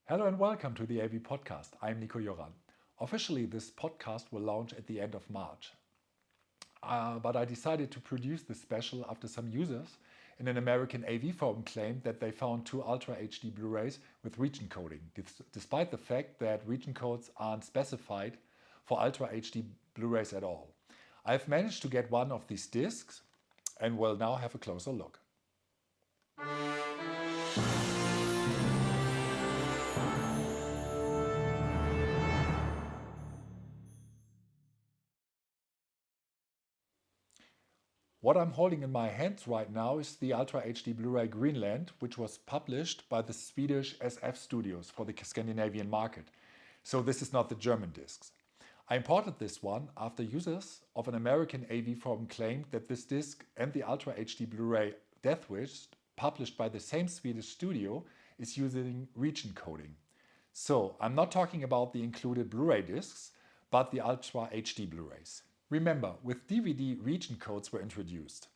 Hello and welcome to the AV Podcast. I'm Nico Joran. Officially, this podcast will launch at the end of March. But I decided to produce this special after some users in an American AV forum claimed that they found two Ultra HD Blu-rays with region coding, despite the fact that region codes aren't specified for Ultra HD Blu-rays at all. I've managed to get one of these discs and will now have a closer look. What I'm holding in my hands right now is the Ultra HD Blu-ray Greenland, which was published by the Swedish SF Studios for the Scandinavian market. So this is not the German discs. I imported this one after users of an American AV forum claimed that this disc and the Ultra HD Blu-ray Death Wish, published by the same Swedish studio, is using region coding. So I'm not talking about the included Blu-ray discs, but the Ultra HD Blu-rays. Remember, with DVD, region codes were introduced.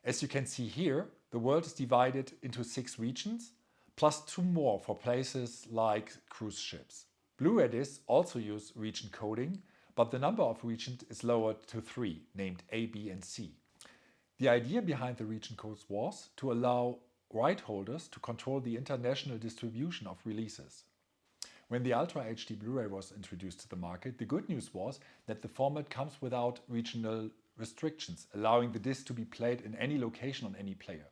As you can see here, the world is divided into 6 regions, plus 2 more for places like cruise ships. Blu-ray discs also use region coding, but the number of regions is lowered to 3, named A, B and C. The idea behind the region codes was to allow right holders to control the international distribution of releases. When the Ultra HD Blu-ray was introduced to the market, the good news was that the format comes without regional restrictions, allowing the disc to be played in any location on any player.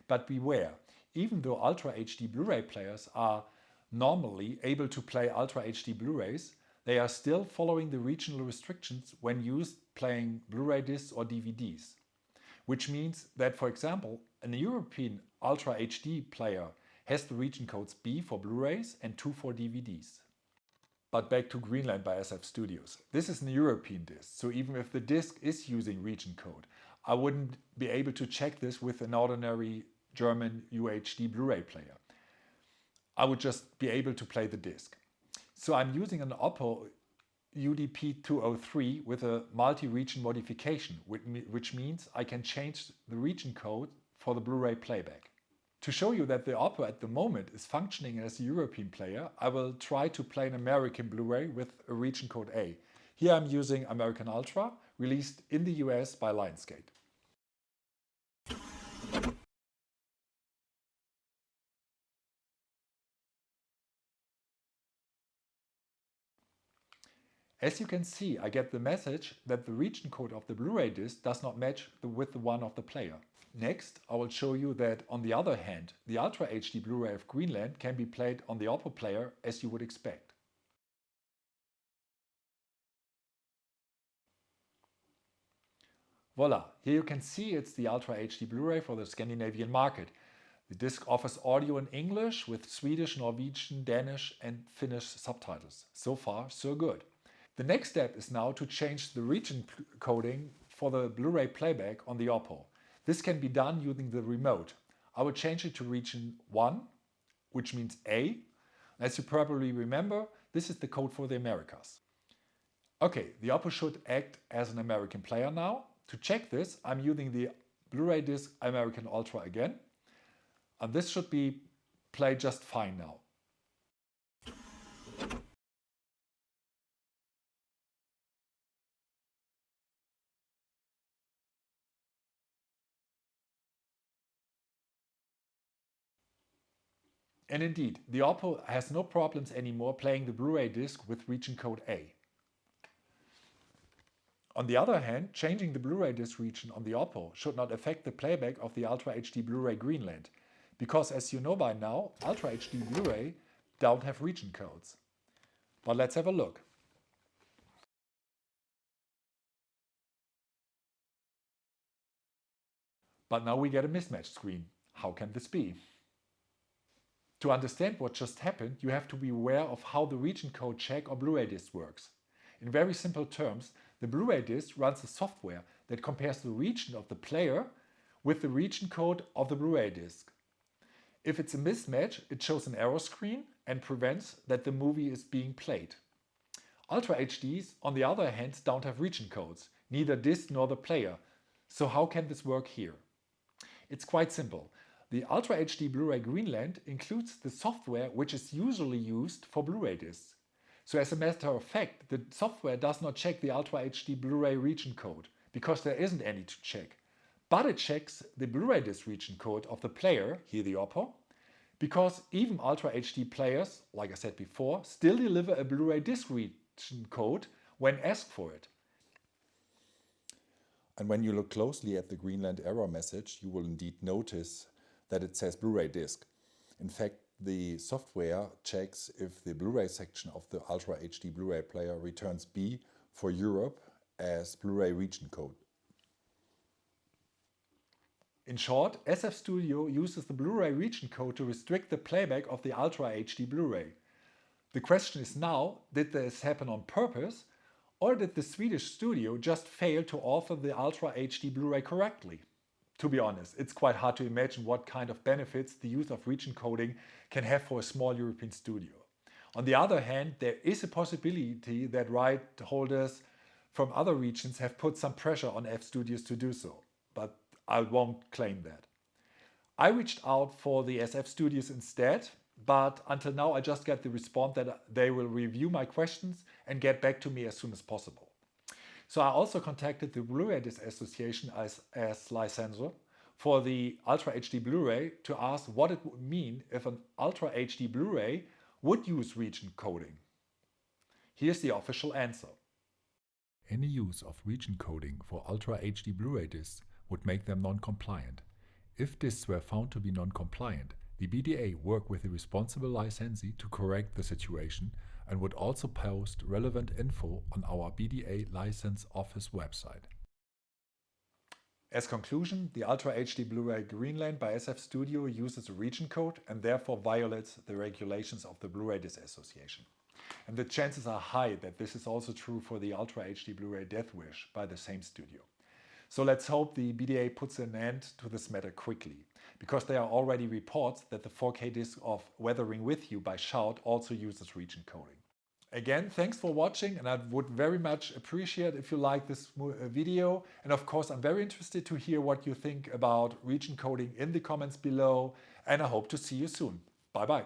But beware, even though Ultra HD Blu-ray players are normally able to play Ultra HD Blu-rays, they are still following the regional restrictions when used playing Blu-ray discs or DVDs. Which means that, for example, an European Ultra HD player has the region codes B for Blu-rays and 2 for DVDs. But back to Greenland by SF Studios. This is an European disc, so even if the disc is using region code, I wouldn't be able to check this with an ordinary German UHD Blu-ray player. I would just be able to play the disc. So I'm using an Oppo UDP-203 with a multi-region modification, which means I can change the region code for the Blu-ray playback. To show you that the Oppo at the moment is functioning as a European player, I will try to play an American Blu-ray with a region code A. Here I'm using American Ultra, released in the US by Lionsgate. As you can see, I get the message that the region code of the Blu-ray disc does not match with the one of the player. Next, I will show you that, on the other hand, the Ultra HD Blu-ray of Greenland can be played on the Oppo player as you would expect. Voila, here you can see it's the Ultra HD Blu-ray for the Scandinavian market. The disc offers audio in English with Swedish, Norwegian, Danish and Finnish subtitles. So far, so good. The next step is now to change the region coding for the Blu-ray playback on the Oppo. This can be done using the remote. I will change it to region 1, which means A. As you probably remember, this is the code for the Americas. Okay, the Oppo should act as an American player now. To check this, I'm using the Blu-ray disc American Ultra again. And this should be played just fine now. And indeed, the Oppo has no problems anymore playing the Blu-ray disc with region code A. On the other hand, changing the Blu-ray disc region on the Oppo should not affect the playback of the Ultra HD Blu-ray Greenland, because as you know by now, Ultra HD Blu-ray don't have region codes. But let's have a look. But now we get a mismatched screen. How can this be? To understand what just happened, you have to be aware of how the region code check on Blu-ray disc works. In very simple terms, the Blu-ray disc runs a software that compares the region of the player with the region code of the Blu-ray disc. If it's a mismatch, it shows an error screen and prevents that the movie is being played. Ultra HDs, on the other hand, don't have region codes, neither disc nor the player. So how can this work here? It's quite simple. The Ultra HD Blu-ray Greenland includes the software which is usually used for Blu-ray discs. So as a matter of fact, the software does not check the Ultra HD Blu-ray region code, because there isn't any to check. But it checks the Blu-ray disc region code of the player, here the Oppo, because even Ultra HD players, like I said before, still deliver a Blu-ray disc region code when asked for it. And when you look closely at the Greenland error message, you will indeed notice that it says Blu-ray disc. In fact, the software checks if the Blu-ray section of the Ultra HD Blu-ray player returns B for Europe as Blu-ray region code. In short, SF Studio uses the Blu-ray region code to restrict the playback of the Ultra HD Blu-ray. The question is now, did this happen on purpose, or did the Swedish studio just fail to author the Ultra HD Blu-ray correctly? To be honest, it's quite hard to imagine what kind of benefits the use of region coding can have for a small European studio. On the other hand, there is a possibility that right holders from other regions have put some pressure on F studios to do so, but I won't claim that. I reached out for the SF studios instead, but until now I just get the response that they will review my questions and get back to me as soon as possible. So I also contacted the Blu-ray Disc Association as licensor for the Ultra HD Blu-ray to ask what it would mean if an Ultra HD Blu-ray would use region coding. Here's the official answer. Any use of region coding for Ultra HD Blu-ray discs would make them non-compliant. If discs were found to be non-compliant, the BDA worked with the responsible licensee to correct the situation and would also post relevant info on our BDA license office website. As conclusion, the Ultra HD Blu-ray Greenland by SF Studio uses a region code and therefore violates the regulations of the Blu-ray Disc Association. And the chances are high that this is also true for the Ultra HD Blu-ray Death Wish by the same studio. So let's hope the BDA puts an end to this matter quickly, because there are already reports that the 4K disc of Weathering With You by Shout also uses region coding. Again, thanks for watching, and I would very much appreciate if you like this video. And of course, I'm very interested to hear what you think about region coding in the comments below, and I hope to see you soon. Bye bye.